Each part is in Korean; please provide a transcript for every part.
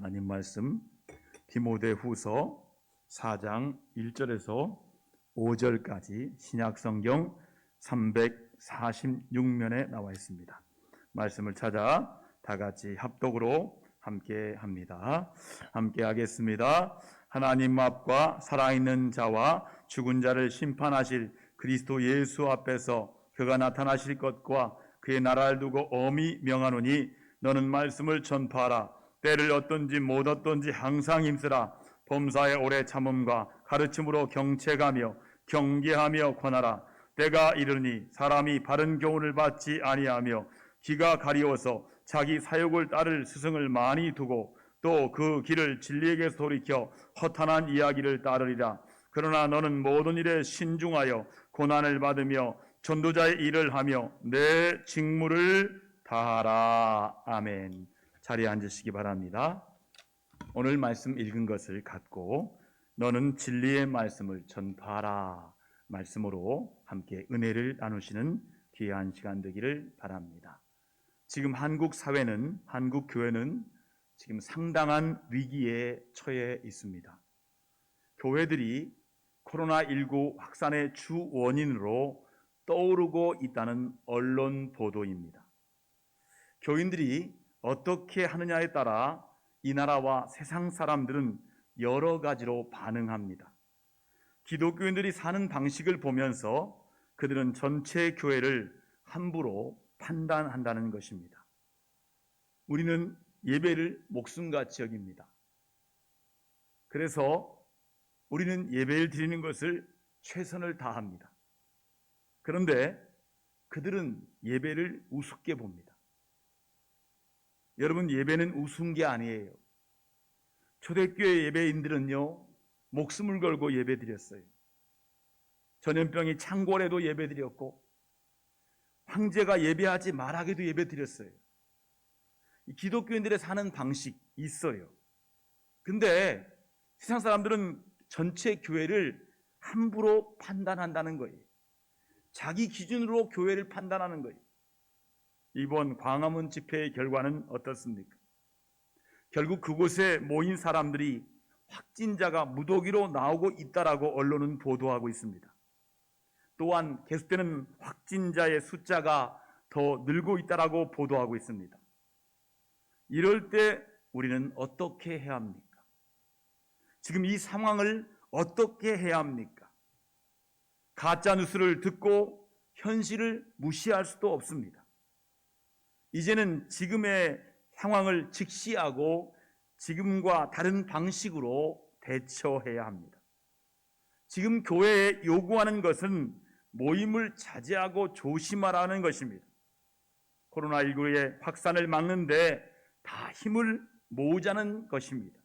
하나님 말씀 디모데후서 4장 1절에서 5절까지 신약성경 346면에 나와 있습니다. 말씀을 찾아 다 같이 합독으로 함께 합니다. 함께 하겠습니다. 하나님 앞과 살아있는 자와 죽은 자를 심판하실 그리스도 예수 앞에서 그가 나타나실 것과 그의 나라를 두고 엄히 명하노니 너는 말씀을 전파하라. 때를 얻든지 못 얻든지 항상 힘쓰라. 범사의 오래 참음과 가르침으로 경책하며 경계하며 권하라. 때가 이르니 사람이 바른 교훈을 받지 아니하며 귀가 가리워서 자기 사욕을 따를 스승을 많이 두고 또 그 길을 진리에게서 돌이켜 허탄한 이야기를 따르리라. 그러나 너는 모든 일에 신중하여 고난을 받으며 전도자의 일을 하며 내 직무를 다하라. 아멘. 자리에 앉으시기 바랍니다. 오늘 말씀 읽은 것을 갖고 너는 진리의 말씀을 전파하라 말씀으로 함께 은혜를 나누시는 귀한 시간 되기를 바랍니다. 지금 한국 사회는, 한국 교회는 지금 상당한 위기에 처해 있습니다. 교회들이 코로나19 확산의 주 원인으로 떠오르고 있다는 언론 보도입니다. 교인들이 어떻게 하느냐에 따라 이 나라와 세상 사람들은 여러 가지로 반응합니다. 기독교인들이 사는 방식을 보면서 그들은 전체 교회를 함부로 판단한다는 것입니다. 우리는 예배를 목숨같이 여깁니다. 그래서 우리는 예배를 드리는 것을 최선을 다합니다. 그런데 그들은 예배를 우습게 봅니다. 여러분, 예배는 우스운 게 아니에요. 초대교회 예배인들은요, 목숨을 걸고 예배 드렸어요. 전염병이 창궐해도 예배 드렸고, 황제가 예배하지 말하게도 예배 드렸어요. 기독교인들의 사는 방식 있어요. 근데 세상 사람들은 전체 교회를 함부로 판단한다는 거예요. 자기 기준으로 교회를 판단하는 거예요. 이번 광화문 집회의 결과는 어떻습니까? 결국 그곳에 모인 사람들이 확진자가 무더기로 나오고 있다라고 언론은 보도하고 있습니다. 또한 계속되는 확진자의 숫자가 더 늘고 있다라고 보도하고 있습니다. 이럴 때 우리는 어떻게 해야 합니까? 지금 이 상황을 어떻게 해야 합니까? 가짜 뉴스를 듣고 현실을 무시할 수도 없습니다. 이제는 지금의 상황을 직시하고 지금과 다른 방식으로 대처해야 합니다. 지금 교회에 요구하는 것은 모임을 자제하고 조심하라는 것입니다. 코로나19의 확산을 막는데 다 힘을 모으자는 것입니다.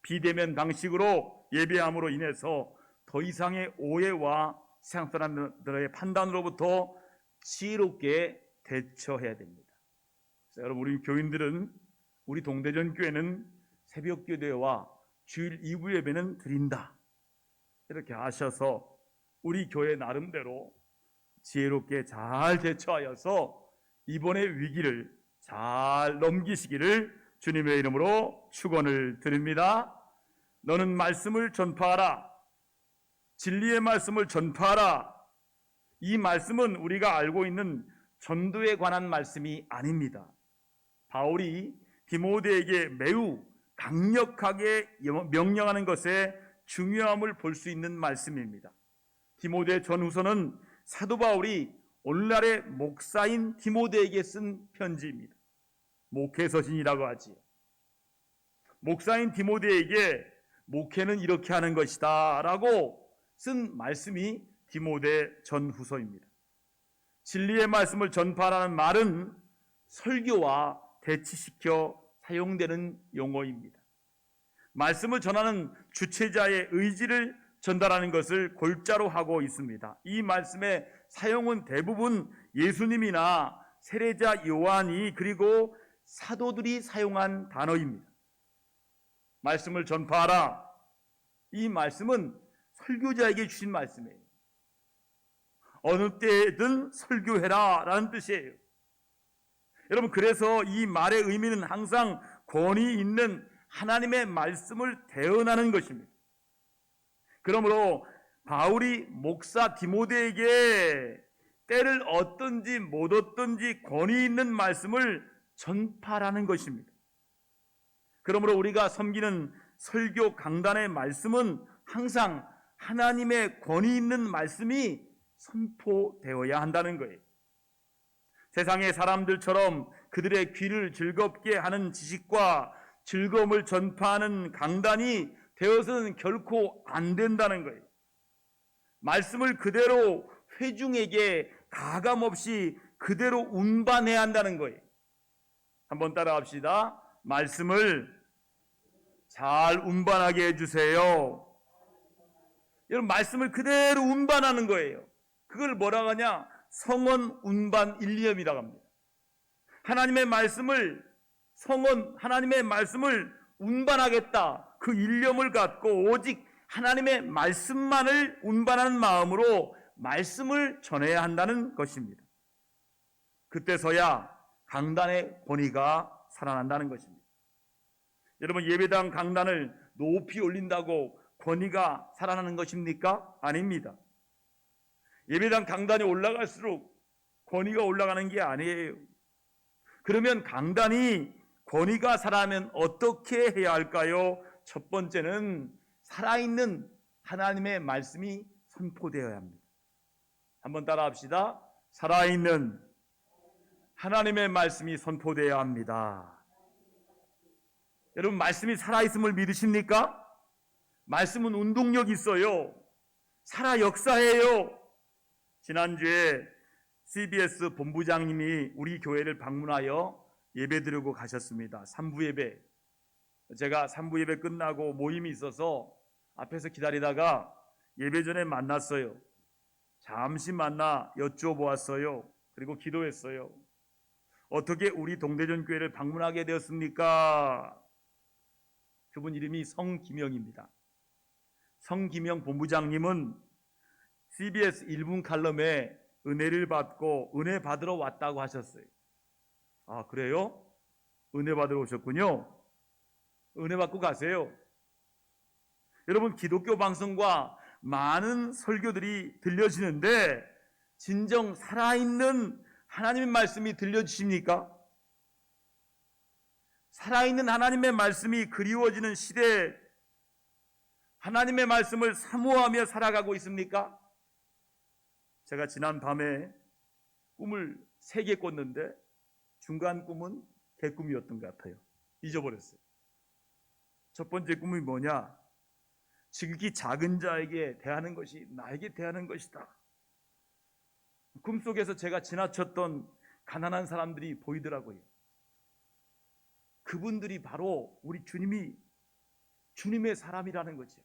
비대면 방식으로 예배함으로 인해서 더 이상의 오해와 세상 사람들의 판단으로부터 지혜롭게 대처해야 됩니다. 여러분, 우리 교인들은, 우리 동대전 교회는 새벽 기도회와 주일 2부 예배는 드린다, 이렇게 하셔서 우리 교회 나름대로 지혜롭게 잘 대처하여서 이번의 위기를 잘 넘기시기를 주님의 이름으로 축원을 드립니다. 너는 말씀을 전파하라. 진리의 말씀을 전파하라. 이 말씀은 우리가 알고 있는 전도에 관한 말씀이 아닙니다. 바울이 디모데에게 매우 강력하게 명령하는 것에 중요함을 볼 수 있는 말씀입니다. 디모데 전후서는 사도 바울이 오늘날의 목사인 디모데에게 쓴 편지입니다. 목회서신이라고 하지요. 목사인 디모데에게 목회는 이렇게 하는 것이다 라고 쓴 말씀이 디모데 전후서입니다. 진리의 말씀을 전파하라는 말은 설교와 대치시켜 사용되는 용어입니다. 말씀을 전하는 주체자의 의지를 전달하는 것을 골자로 하고 있습니다. 이 말씀의 사용은 대부분 예수님이나 세례자 요한이 그리고 사도들이 사용한 단어입니다. 말씀을 전파하라. 이 말씀은 설교자에게 주신 말씀이에요. 어느 때든 설교해라 라는 뜻이에요. 여러분, 그래서 이 말의 의미는 항상 권위 있는 하나님의 말씀을 대언하는 것입니다. 그러므로 바울이 목사 디모데에게 때를 얻든지 못 얻든지 권위 있는 말씀을 전파라는 것입니다. 그러므로 우리가 섬기는 설교 강단의 말씀은 항상 하나님의 권위 있는 말씀이 선포되어야 한다는 거예요. 세상의 사람들처럼 그들의 귀를 즐겁게 하는 지식과 즐거움을 전파하는 강단이 되어서는 결코 안 된다는 거예요. 말씀을 그대로 회중에게 가감없이 그대로 운반해야 한다는 거예요. 한번 따라합시다. 말씀을 잘 운반하게 해주세요. 여러분, 말씀을 그대로 운반하는 거예요. 그걸 뭐라고 하냐? 성언 운반 일념이라고 합니다. 하나님의 말씀을 하나님의 말씀을 운반하겠다. 그 일념을 갖고 오직 하나님의 말씀만을 운반하는 마음으로 말씀을 전해야 한다는 것입니다. 그때서야 강단의 권위가 살아난다는 것입니다. 여러분, 예배당 강단을 높이 올린다고 권위가 살아나는 것입니까? 아닙니다. 예배당 강단이 올라갈수록 권위가 올라가는 게 아니에요. 그러면 강단이 권위가 살아나면 어떻게 해야 할까요? 첫 번째는 살아있는 하나님의 말씀이 선포되어야 합니다. 한번 따라합시다. 살아있는 하나님의 말씀이 선포되어야 합니다. 여러분, 말씀이 살아있음을 믿으십니까? 말씀은 운동력이 있어요. 살아 역사해요. 지난주에 CBS 본부장님이 우리 교회를 방문하여 예배드리고 가셨습니다. 3부 예배. 제가 3부 예배 끝나고 모임이 있어서 앞에서 기다리다가 예배 전에 만났어요. 잠시 만나 여쭤보았어요. 그리고 기도했어요. 어떻게 우리 동대전 교회를 방문하게 되었습니까? 그분 이름이 성기명입니다. 성기명 본부장님은 CBS 1분 칼럼에 은혜를 받고 은혜 받으러 왔다고 하셨어요. 아, 그래요? 은혜 받으러 오셨군요. 은혜 받고 가세요. 여러분, 기독교 방송과 많은 설교들이 들려지는데 진정 살아있는 하나님의 말씀이 들려주십니까? 살아있는 하나님의 말씀이 그리워지는 시대에 하나님의 말씀을 사모하며 살아가고 있습니까? 제가 지난 밤에 꿈을 3개 꿨는데 중간 꿈은 개꿈이었던 것 같아요. 잊어버렸어요. 첫 번째 꿈이 뭐냐? 지극히 작은 자에게 대하는 것이 나에게 대하는 것이다. 꿈속에서 제가 지나쳤던 가난한 사람들이 보이더라고요. 그분들이 바로 우리 주님의 사람이라는 거죠.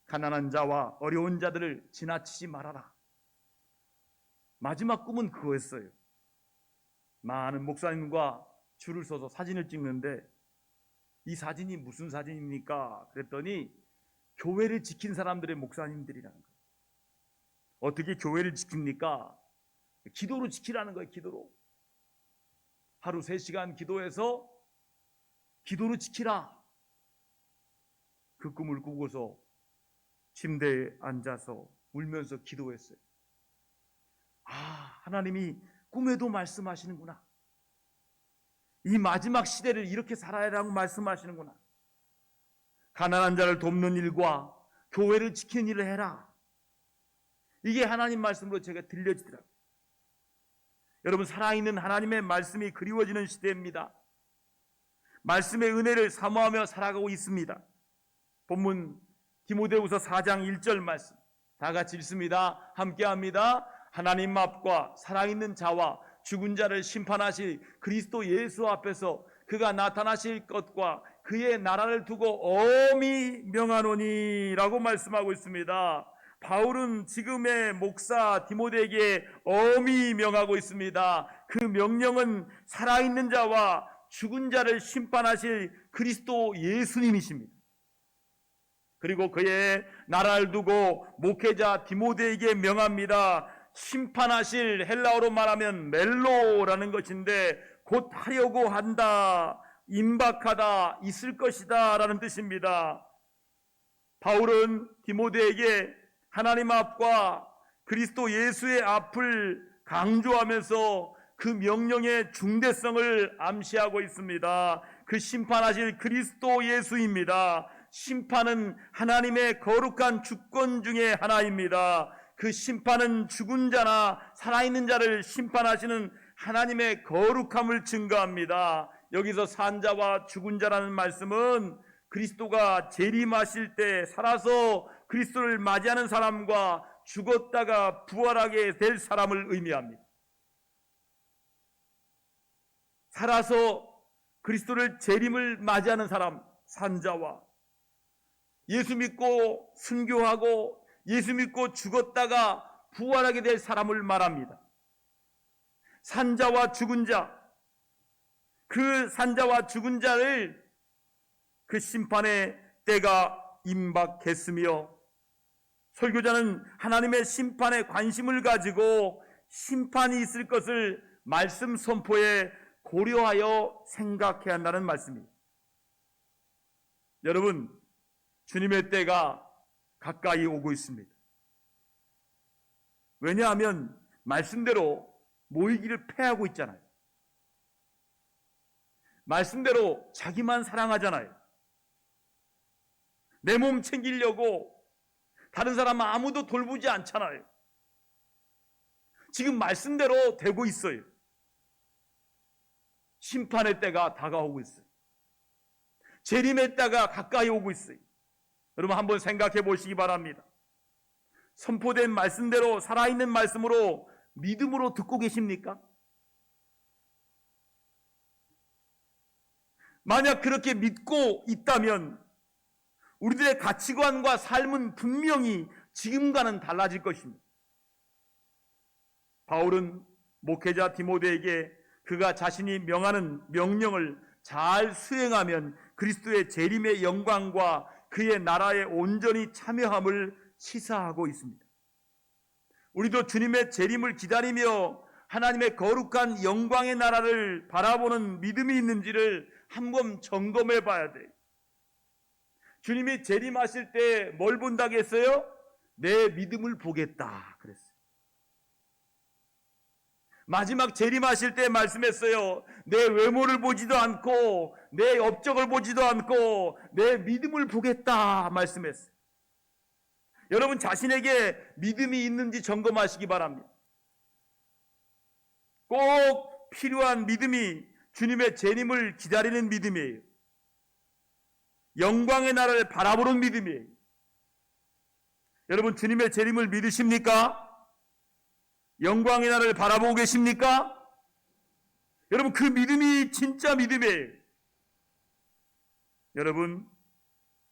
가난한 자와 어려운 자들을 지나치지 말아라. 마지막 꿈은 그거였어요. 많은 목사님과 줄을 서서 사진을 찍는데 이 사진이 무슨 사진입니까? 그랬더니 교회를 지킨 사람들의 목사님들이라는 거예요. 어떻게 교회를 지킵니까? 기도로 지키라는 거예요. 기도로. 하루 3시간 기도해서 기도로 지키라. 그 꿈을 꾸고서 침대에 앉아서 울면서 기도했어요. 아, 하나님이 꿈에도 말씀하시는구나. 이 마지막 시대를 이렇게 살아야 하라고 말씀하시는구나. 가난한 자를 돕는 일과 교회를 지키는 일을 해라. 이게 하나님 말씀으로 제가 들려지더라고요. 여러분, 살아있는 하나님의 말씀이 그리워지는 시대입니다. 말씀의 은혜를 사모하며 살아가고 있습니다. 본문 디모데후서 4장 1절 말씀 다 같이 읽습니다. 함께합니다. 하나님 앞과 살아있는 자와 죽은 자를 심판하실 그리스도 예수 앞에서 그가 나타나실 것과 그의 나라를 두고 엄히 명하노니 라고 말씀하고 있습니다. 바울은 지금의 목사 디모데에게 엄히 명하고 있습니다. 그 명령은 살아있는 자와 죽은 자를 심판하실 그리스도 예수님이십니다. 그리고 그의 나라를 두고 목회자 디모데에게 명합니다. 심판하실, 헬라어로 말하면 멜로라는 것인데 곧 하려고 한다. 임박하다, 있을 것이다 라는 뜻입니다. 바울은 디모데에게 하나님 앞과 그리스도 예수의 앞을 강조하면서 그 명령의 중대성을 암시하고 있습니다. 그 심판하실 그리스도 예수입니다. 심판은 하나님의 거룩한 주권 중에 하나입니다. 그 심판은 죽은 자나 살아있는 자를 심판하시는 하나님의 거룩함을 증거합니다. 여기서 산자와 죽은 자라는 말씀은 그리스도가 재림하실 때 살아서 그리스도를 맞이하는 사람과 죽었다가 부활하게 될 사람을 의미합니다. 살아서 그리스도를 재림을 맞이하는 사람, 산자와 예수 믿고 순교하고 예수 믿고 죽었다가 부활하게 될 사람을 말합니다. 산자와 죽은 자, 그 산자와 죽은 자를 그 심판의 때가 임박했으며, 설교자는 하나님의 심판에 관심을 가지고 심판이 있을 것을 말씀 선포에 고려하여 생각해야 한다는 말씀입니다. 여러분, 주님의 때가 가까이 오고 있습니다. 왜냐하면 말씀대로 모이기를 패하고 있잖아요. 말씀대로 자기만 사랑하잖아요. 내 몸 챙기려고 다른 사람 아무도 돌보지 않잖아요. 지금 말씀대로 되고 있어요. 심판의 때가 다가오고 있어요. 재림의 때가 가까이 오고 있어요. 여러분 한번 생각해 보시기 바랍니다. 선포된 말씀대로 살아있는 말씀으로 믿음으로 듣고 계십니까? 만약 그렇게 믿고 있다면 우리들의 가치관과 삶은 분명히 지금과는 달라질 것입니다. 바울은 목회자 디모데에게 그가 자신이 명하는 명령을 잘 수행하면 그리스도의 재림의 영광과 그의 나라에 온전히 참여함을 시사하고 있습니다. 우리도 주님의 재림을 기다리며 하나님의 거룩한 영광의 나라를 바라보는 믿음이 있는지를 한번 점검해 봐야 돼요. 주님이 재림하실 때 뭘 본다고 했어요? 내 믿음을 보겠다 그랬어요. 마지막 재림하실 때 말씀했어요. 내 외모를 보지도 않고 내 업적을 보지도 않고 내 믿음을 보겠다 말씀했어요. 여러분 자신에게 믿음이 있는지 점검하시기 바랍니다. 꼭 필요한 믿음이 주님의 재림을 기다리는 믿음이에요. 영광의 나라를 바라보는 믿음이에요. 여러분 주님의 재림을 믿으십니까? 영광의 나라를 바라보고 계십니까? 여러분 그 믿음이 진짜 믿음이에요. 여러분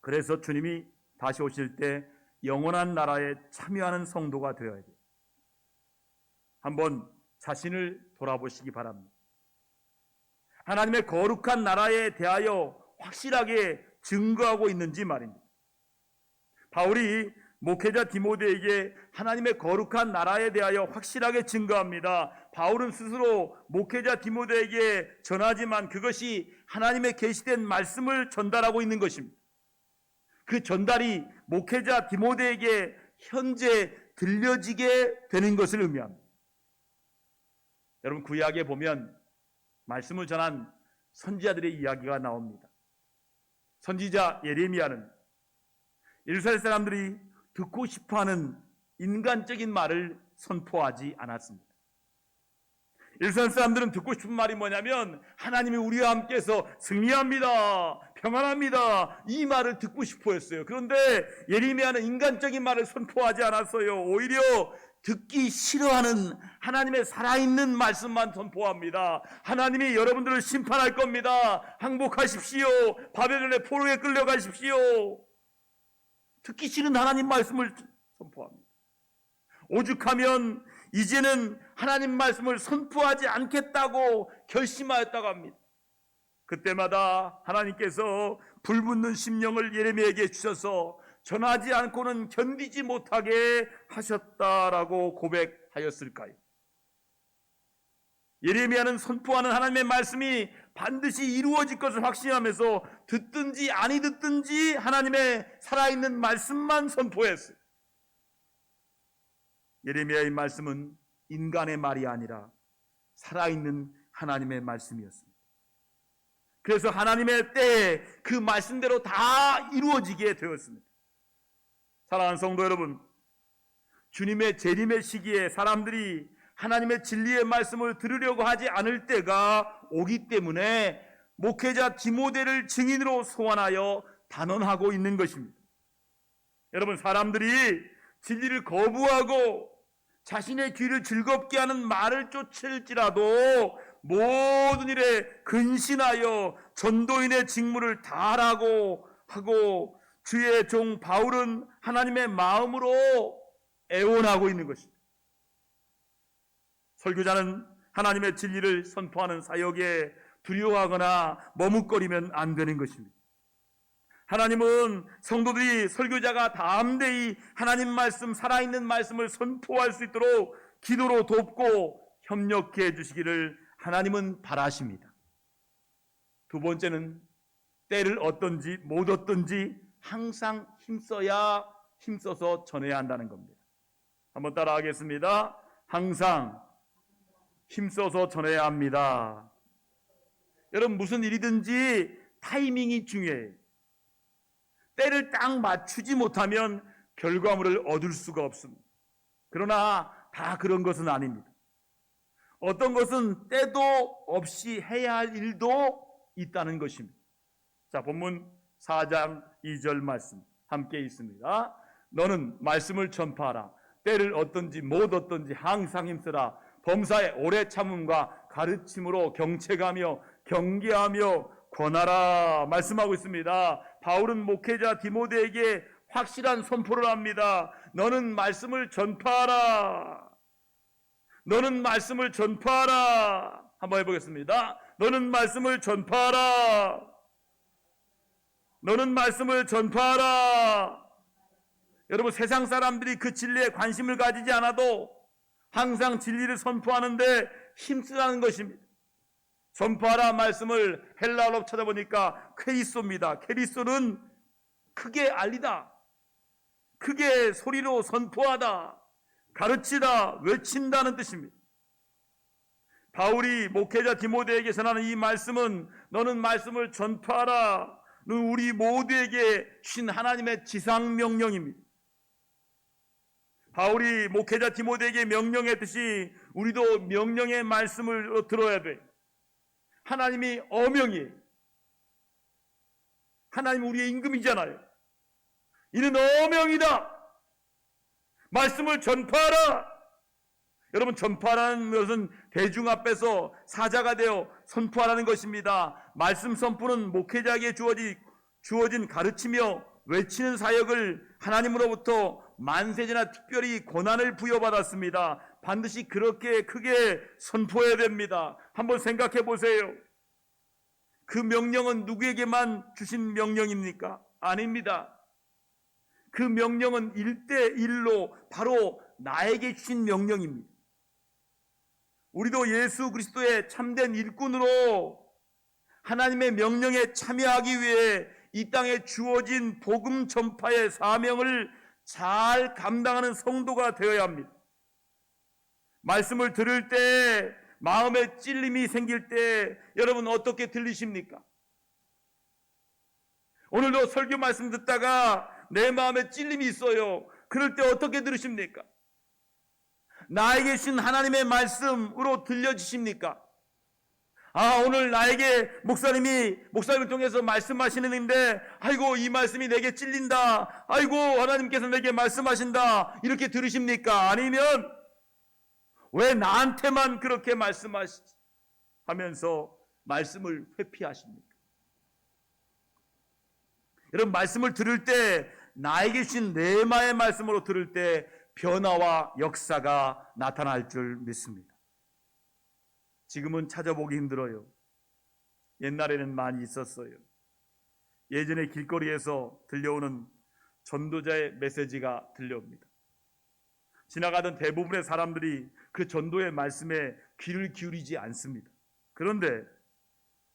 그래서 주님이 다시 오실 때 영원한 나라에 참여하는 성도가 되어야 돼요. 한번 자신을 돌아보시기 바랍니다. 하나님의 거룩한 나라에 대하여 확실하게 증거하고 있는지 말입니다. 바울이 목회자 디모데에게 하나님의 거룩한 나라에 대하여 확실하게 증거합니다. 바울은 스스로 목회자 디모데에게 전하지만 그것이 하나님의 계시된 말씀을 전달하고 있는 것입니다. 그 전달이 목회자 디모데에게 현재 들려지게 되는 것을 의미합니다. 여러분 구약에 보면 말씀을 전한 선지자들의 이야기가 나옵니다. 선지자 예레미야는 이스라엘 사람들이 듣고 싶어하는 인간적인 말을 선포하지 않았습니다. 이스라엘 사람들은 듣고 싶은 말이 뭐냐면 하나님이 우리와 함께해서 승리합니다, 평안합니다, 이 말을 듣고 싶어 했어요. 그런데 예레미야는 인간적인 말을 선포하지 않았어요. 오히려 듣기 싫어하는 하나님의 살아있는 말씀만 선포합니다. 하나님이 여러분들을 심판할 겁니다. 항복하십시오. 바벨론의 포로에 끌려가십시오. 듣기 싫은 하나님 말씀을 선포합니다. 오죽하면 이제는 하나님 말씀을 선포하지 않겠다고 결심하였다고 합니다. 그때마다 하나님께서 불붙는 심령을 예레미야에게 주셔서 전하지 않고는 견디지 못하게 하셨다라고 고백하였을까요? 예레미야는 선포하는 하나님의 말씀이 반드시 이루어질 것을 확신하면서 듣든지 아니 듣든지 하나님의 살아있는 말씀만 선포했어요. 예레미야의 말씀은 인간의 말이 아니라 살아있는 하나님의 말씀이었습니다. 그래서 하나님의 때에 그 말씀대로 다 이루어지게 되었습니다. 사랑하는 성도 여러분, 주님의 재림의 시기에 사람들이 하나님의 진리의 말씀을 들으려고 하지 않을 때가 오기 때문에 목회자 디모데를 증인으로 소환하여 단언하고 있는 것입니다. 여러분, 사람들이 진리를 거부하고 자신의 귀를 즐겁게 하는 말을 쫓을지라도 모든 일에 근신하여 전도인의 직무를 다하라고 하고 주의 종 바울은 하나님의 마음으로 애원하고 있는 것입니다. 설교자는 하나님의 진리를 선포하는 사역에 두려워하거나 머뭇거리면 안 되는 것입니다. 하나님은 성도들이 설교자가 담대히 하나님 말씀, 살아있는 말씀을 선포할 수 있도록 기도로 돕고 협력해 주시기를 하나님은 바라십니다. 두 번째는 때를 얻든지 못 얻든지 항상 힘써서 전해야 한다는 겁니다. 한번 따라하겠습니다. 항상 힘써서 전해야 합니다. 여러분, 무슨 일이든지 타이밍이 중요해요. 때를 딱 맞추지 못하면 결과물을 얻을 수가 없습니다. 그러나 다 그런 것은 아닙니다. 어떤 것은 때도 없이 해야 할 일도 있다는 것입니다. 자, 본문 4장 2절 말씀 함께 있습니다. 너는 말씀을 전파하라. 때를 얻든지 못 얻든지 항상 힘쓰라. 범사에 오래 참음과 가르침으로 경책하며 경계하며 권하라 말씀하고 있습니다. 바울은 목회자 디모데에게 확실한 선포를 합니다. 너는 말씀을 전파하라. 너는 말씀을 전파하라. 한번 해보겠습니다. 너는 말씀을 전파하라. 너는 말씀을 전파하라. 여러분, 세상 사람들이 그 진리에 관심을 가지지 않아도 항상 진리를 선포하는데 힘쓰라는 것입니다. 전파하라 말씀을 헬라어로 찾아보니까 퀘리소입니다. 퀘리소는 크게 알리다, 크게 소리로 선포하다, 가르치다, 외친다는 뜻입니다. 바울이 목회자 디모데에게 전하는 이 말씀은 너는 말씀을 전파하라, 는 우리 모두에게 주신 하나님의 지상명령입니다. 바울이 목회자 디모데에게 명령했듯이 우리도 명령의 말씀을 들어야 돼. 하나님이 어명이에요. 하나님 우리의 임금이잖아요. 이는 어명이다. 말씀을 전파하라. 여러분, 전파라는 것은 대중 앞에서 사자가 되어 선포하라는 것입니다. 말씀 선포는 목회자에게 주어진 가르치며 외치는 사역을 하나님으로부터 만세제나 특별히 권한을 부여받았습니다. 반드시 그렇게 크게 선포해야 됩니다. 한번 생각해 보세요. 그 명령은 누구에게만 주신 명령입니까? 아닙니다. 그 명령은 1대1로 바로 나에게 주신 명령입니다. 우리도 예수 그리스도의 참된 일꾼으로 하나님의 명령에 참여하기 위해 이 땅에 주어진 복음 전파의 사명을 잘 감당하는 성도가 되어야 합니다. 말씀을 들을 때 마음에 찔림이 생길 때 여러분 어떻게 들리십니까? 오늘도 설교 말씀 듣다가 내 마음에 찔림이 있어요. 그럴 때 어떻게 들으십니까? 나에게 주신 하나님의 말씀으로 들려지십니까? 아, 오늘 나에게 목사님을 통해서 말씀하시는데 아이고 이 말씀이 내게 찔린다. 아이고 하나님께서 내게 말씀하신다. 이렇게 들으십니까? 아니면 왜 나한테만 그렇게 말씀하시지? 하면서 말씀을 회피하십니까? 여러분, 말씀을 들을 때 나에게 주신 레마의 말씀으로 들을 때 변화와 역사가 나타날 줄 믿습니다. 지금은 찾아보기 힘들어요. 옛날에는 많이 있었어요. 예전에 길거리에서 들려오는 전도자의 메시지가 들려옵니다. 지나가던 대부분의 사람들이 그 전도의 말씀에 귀를 기울이지 않습니다. 그런데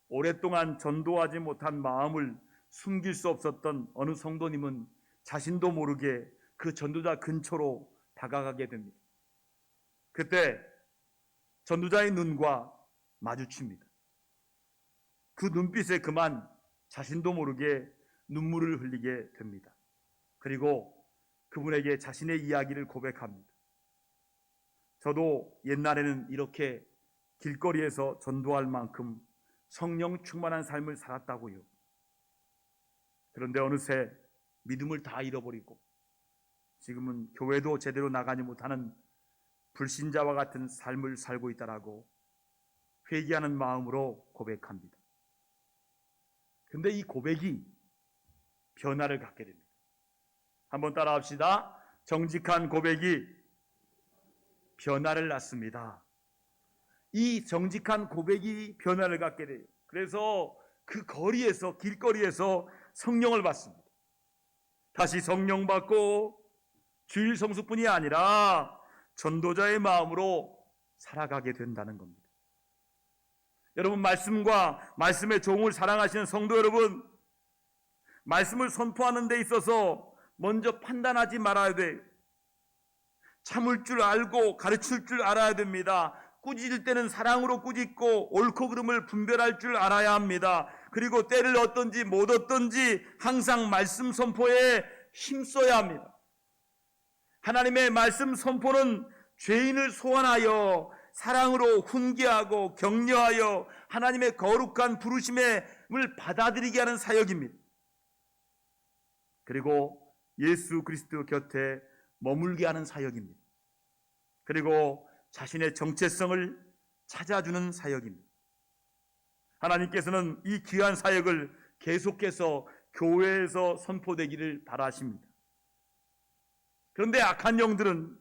오랫동안 전도하지 못한 마음을 숨길 수 없었던 어느 성도님은 자신도 모르게 그 전도자 근처로 다가가게 됩니다. 그때 전도자의 눈과 마주칩니다. 그 눈빛에 그만 자신도 모르게 눈물을 흘리게 됩니다. 그리고 그분에게 자신의 이야기를 고백합니다. 저도 옛날에는 이렇게 길거리에서 전도할 만큼 성령 충만한 삶을 살았다고요. 그런데 어느새 믿음을 다 잃어버리고 지금은 교회도 제대로 나가지 못하는 불신자와 같은 삶을 살고 있다라고 회개하는 마음으로 고백합니다. 근데 이 고백이 변화를 갖게 됩니다. 한번 따라합시다. 정직한 고백이 변화를 낳습니다. 이 정직한 고백이 변화를 갖게 돼요. 그래서 그 거리에서, 길거리에서 성령을 받습니다. 다시 성령 받고 주일 성수뿐이 아니라 전도자의 마음으로 살아가게 된다는 겁니다. 여러분, 말씀과 말씀의 종을 사랑하시는 성도 여러분, 말씀을 선포하는 데 있어서 먼저 판단하지 말아야 돼요. 참을 줄 알고 가르칠 줄 알아야 됩니다. 꾸짖을 때는 사랑으로 꾸짖고 옳고 그름을 분별할 줄 알아야 합니다. 그리고 때를 얻든지 못 얻든지 항상 말씀 선포에 힘써야 합니다. 하나님의 말씀 선포는 죄인을 소환하여 사랑으로 훈계하고 격려하여 하나님의 거룩한 부르심을 받아들이게 하는 사역입니다. 그리고 예수 그리스도 곁에 머물게 하는 사역입니다. 그리고 자신의 정체성을 찾아주는 사역입니다. 하나님께서는 이 귀한 사역을 계속해서 교회에서 선포되기를 바라십니다. 그런데 악한 영들은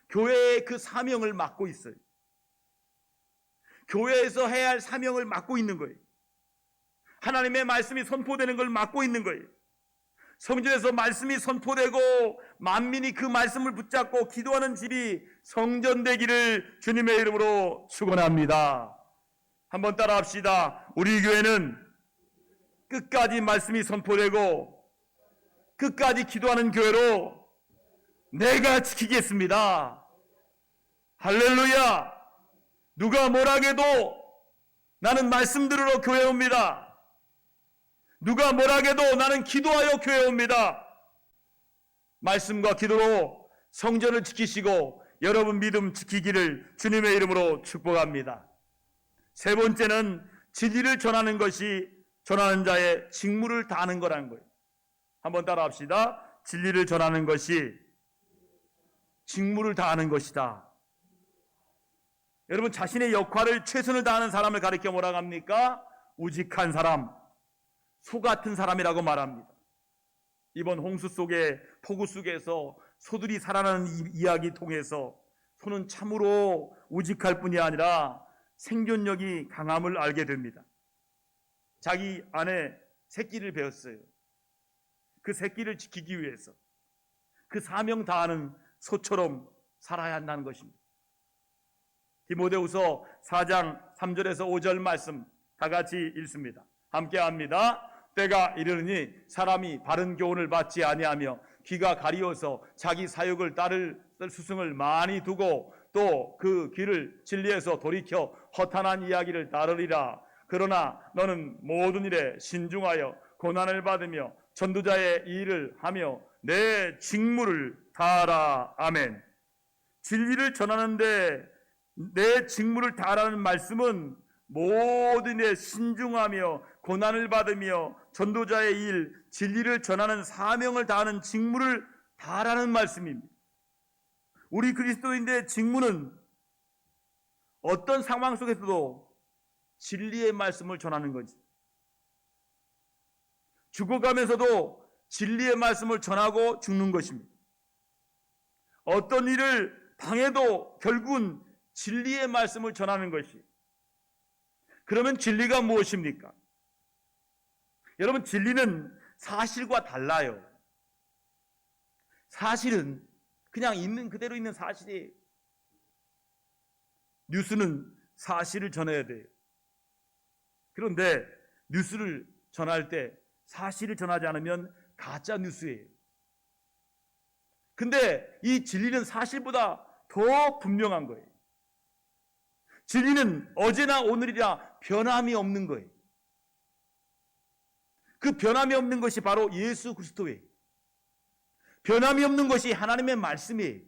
교회의 그 사명을 맡고 있어요. 교회에서 해야 할 사명을 맡고 있는 거예요. 하나님의 말씀이 선포되는 걸 맡고 있는 거예요. 성전에서 말씀이 선포되고 만민이 그 말씀을 붙잡고 기도하는 집이 성전되기를 주님의 이름으로 축원합니다. 한번 따라합시다. 우리 교회는 끝까지 말씀이 선포되고 끝까지 기도하는 교회로 내가 지키겠습니다. 할렐루야. 누가 뭐라 해도 나는 말씀 들으러 교회 옵니다. 누가 뭐라 해도 나는 기도하여 교회 옵니다. 말씀과 기도로 성전을 지키시고 여러분 믿음 지키기를 주님의 이름으로 축복합니다. 세 번째는 진리를 전하는 것이 전하는 자의 직무를 다하는 거라는 거예요. 한번 따라합시다. 진리를 전하는 것이 직무를 다하는 것이다. 여러분, 자신의 역할을 최선을 다하는 사람을 가리켜 뭐라고 합니까? 우직한 사람, 소 같은 사람이라고 말합니다. 이번 홍수 속에 폭우 속에서 소들이 살아나는 이야기 통해서 소는 참으로 우직할 뿐이 아니라 생존력이 강함을 알게 됩니다. 자기 안에 새끼를 베었어요. 그 새끼를 지키기 위해서 그 사명 다하는 소처럼 살아야 한다는 것입니다. 디모데후서 4장 3절에서 5절 말씀 다 같이 읽습니다. 함께 합니다. 때가 이르니 사람이 바른 교훈을 받지 아니하며 귀가 가리워서 자기 사욕을 따를 스승을 많이 두고 또 그 귀를 진리에서 돌이켜 허탄한 이야기를 따르리라. 그러나 너는 모든 일에 신중하여 고난을 받으며 전도자의 일을 하며 내 직무를 다하라. 아멘. 진리를 전하는데 내 직무를 다하라는 말씀은 모든 일에 신중하며 고난을 받으며 전도자의 일, 진리를 전하는 사명을 다하는 직무를 다하라는 말씀입니다. 우리 그리스도인들의 직무는 어떤 상황 속에서도 진리의 말씀을 전하는 거지. 죽어가면서도 진리의 말씀을 전하고 죽는 것입니다. 어떤 일을 당해도 결국은 진리의 말씀을 전하는 것이. 그러면 진리가 무엇입니까? 여러분, 진리는 사실과 달라요. 사실은 그냥 있는 그대로 있는 사실이에요. 뉴스는 사실을 전해야 돼요. 그런데 뉴스를 전할 때 사실을 전하지 않으면 가짜 뉴스예요. 근데 이 진리는 사실보다 더 분명한 거예요. 진리는 어제나 오늘이라 변함이 없는 거예요. 그 변함이 없는 것이 바로 예수 그리스도예요. 변함이 없는 것이 하나님의 말씀이에요.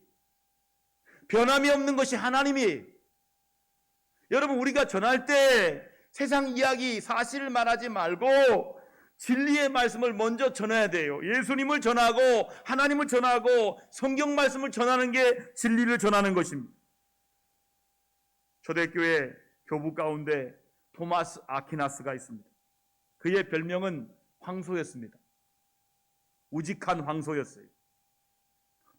변함이 없는 것이 하나님이에요. 여러분, 우리가 전할 때 세상 이야기, 사실을 말하지 말고 진리의 말씀을 먼저 전해야 돼요. 예수님을 전하고 하나님을 전하고 성경 말씀을 전하는 게 진리를 전하는 것입니다. 초대교회 교부 가운데 토마스 아퀴나스가 있습니다. 그의 별명은 황소였습니다. 우직한 황소였어요.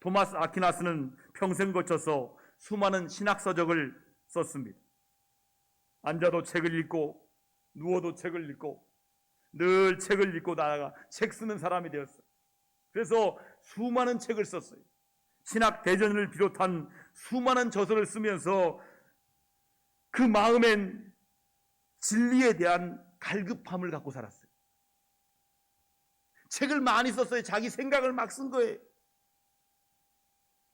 토마스 아퀴나스는 평생 거쳐서 수많은 신학서적을 썼습니다. 앉아도 책을 읽고 누워도 책을 읽고 늘 책을 읽고 나아가 책 쓰는 사람이 되었어요. 그래서 수많은 책을 썼어요. 신학 대전을 비롯한 수많은 저서를 쓰면서 그 마음엔 진리에 대한 갈급함을 갖고 살았어요. 책을 많이 썼어요. 자기 생각을 막 쓴 거예요.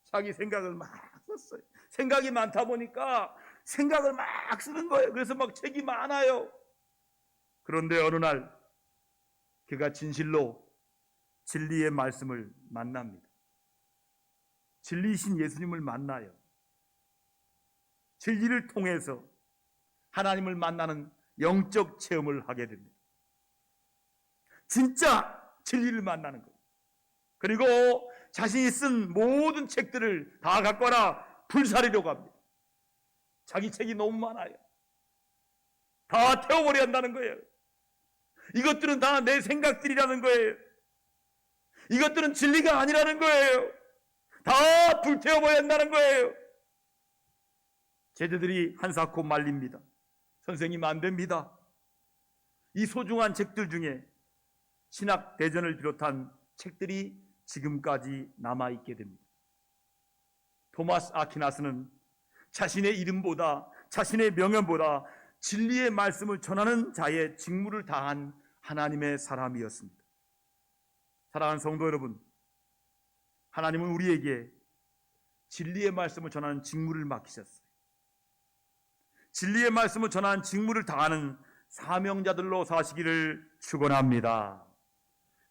자기 생각을 막 썼어요. 생각이 많다 보니까 생각을 막 쓰는 거예요. 그래서 막 책이 많아요. 그런데 어느 날 그가 진실로 진리의 말씀을 만납니다. 진리이신 예수님을 만나요. 진리를 통해서 하나님을 만나는 영적 체험을 하게 됩니다. 진짜 진리를 만나는 거예요. 그리고 자신이 쓴 모든 책들을 다 갖고 와라 불사르려고 합니다. 자기 책이 너무 많아요. 다 태워버려야 한다는 거예요. 이것들은 다 내 생각들이라는 거예요. 이것들은 진리가 아니라는 거예요. 다 불태워버려야 한다는 거예요. 제자들이 한사코 말립니다. 선생님, 안 됩니다. 이 소중한 책들 중에 신학 대전을 비롯한 책들이 지금까지 남아있게 됩니다. 토마스 아퀴나스는 자신의 이름보다, 자신의 명예보다 진리의 말씀을 전하는 자의 직무를 다한 하나님의 사람이었습니다. 사랑하는 성도 여러분, 하나님은 우리에게 진리의 말씀을 전하는 직무를 맡기셨어요. 진리의 말씀을 전하는 직무를 다하는 사명자들로 사시기를 축원합니다.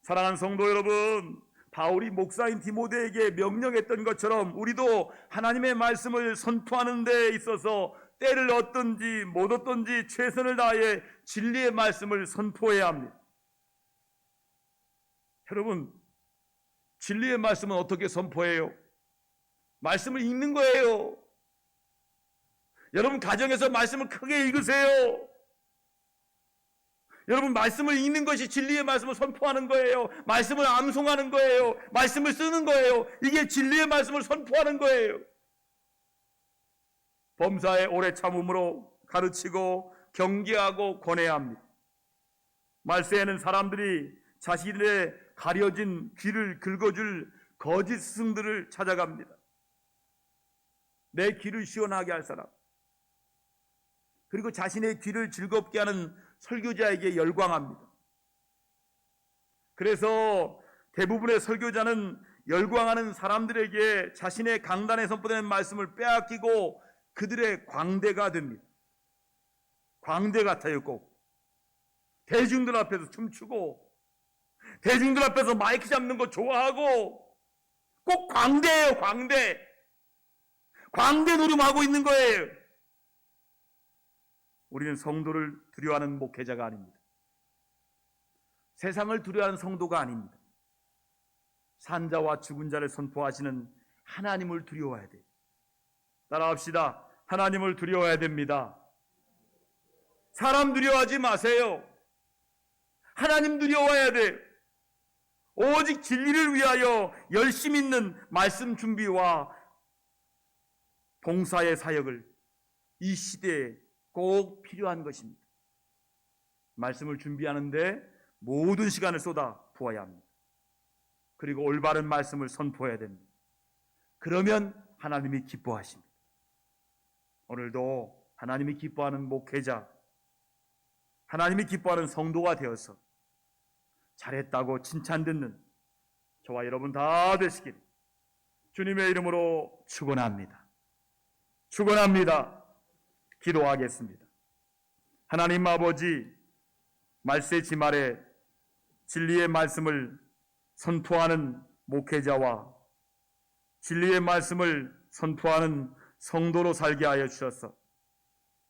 사랑하는 성도 여러분, 바울이 목사인 디모데에게 명령했던 것처럼 우리도 하나님의 말씀을 선포하는 데 있어서 때를 얻든지 못 얻든지 최선을 다해 진리의 말씀을 선포해야 합니다. 여러분, 진리의 말씀은 어떻게 선포해요? 말씀을 읽는 거예요. 여러분, 가정에서 말씀을 크게 읽으세요. 여러분, 말씀을 읽는 것이 진리의 말씀을 선포하는 거예요. 말씀을 암송하는 거예요. 말씀을 쓰는 거예요. 이게 진리의 말씀을 선포하는 거예요. 범사에 오래 참음으로 가르치고 경계하고 권해야 합니다. 말세에는 사람들이 자신의 가려진 귀를 긁어줄 거짓 스승들을 찾아갑니다. 내 귀를 시원하게 할 사람, 그리고 자신의 귀를 즐겁게 하는 설교자에게 열광합니다. 그래서 대부분의 설교자는 열광하는 사람들에게 자신의 강단에 선포되는 말씀을 빼앗기고 그들의 광대가 됩니다. 광대 같아요. 꼭 대중들 앞에서 춤추고 대중들 앞에서 마이크 잡는 거 좋아하고 꼭 광대예요. 광대 노름하고 있는 거예요. 우리는 성도를 두려워하는 목회자가 아닙니다. 세상을 두려워하는 성도가 아닙니다. 산자와 죽은 자를 선포하시는 하나님을 두려워해야 돼요. 따라합시다. 하나님을 두려워해야 됩니다. 사람 두려워하지 마세요. 하나님 두려워해야 돼요. 오직 진리를 위하여 열심 있는 말씀 준비와 봉사의 사역을 이 시대에 꼭 필요한 것입니다. 말씀을 준비하는데 모든 시간을 쏟아 부어야 합니다. 그리고 올바른 말씀을 선포해야 됩니다. 그러면 하나님이 기뻐하십니다. 오늘도 하나님이 기뻐하는 목회자, 하나님이 기뻐하는 성도가 되어서 잘했다고 칭찬 듣는 저와 여러분 다 되시길 주님의 이름으로 축원합니다. 축원합니다. 기도하겠습니다. 하나님 아버지, 말세지 말에 진리의 말씀을 선포하는 목회자와 진리의 말씀을 선포하는 성도로 살게 하여 주셔서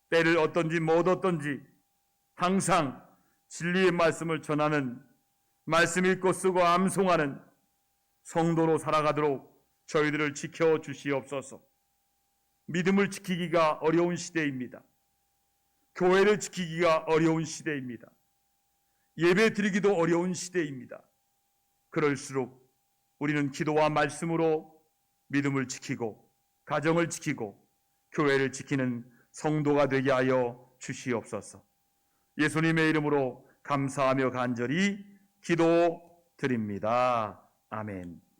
때를 어떤지 못 어떤지 항상 진리의 말씀을 전하는, 말씀 읽고 쓰고 암송하는 성도로 살아가도록 저희들을 지켜주시옵소서. 믿음을 지키기가 어려운 시대입니다. 교회를 지키기가 어려운 시대입니다. 예배 드리기도 어려운 시대입니다. 그럴수록 우리는 기도와 말씀으로 믿음을 지키고 가정을 지키고 교회를 지키는 성도가 되게 하여 주시옵소서. 예수님의 이름으로 감사하며 간절히 기도드립니다. 아멘.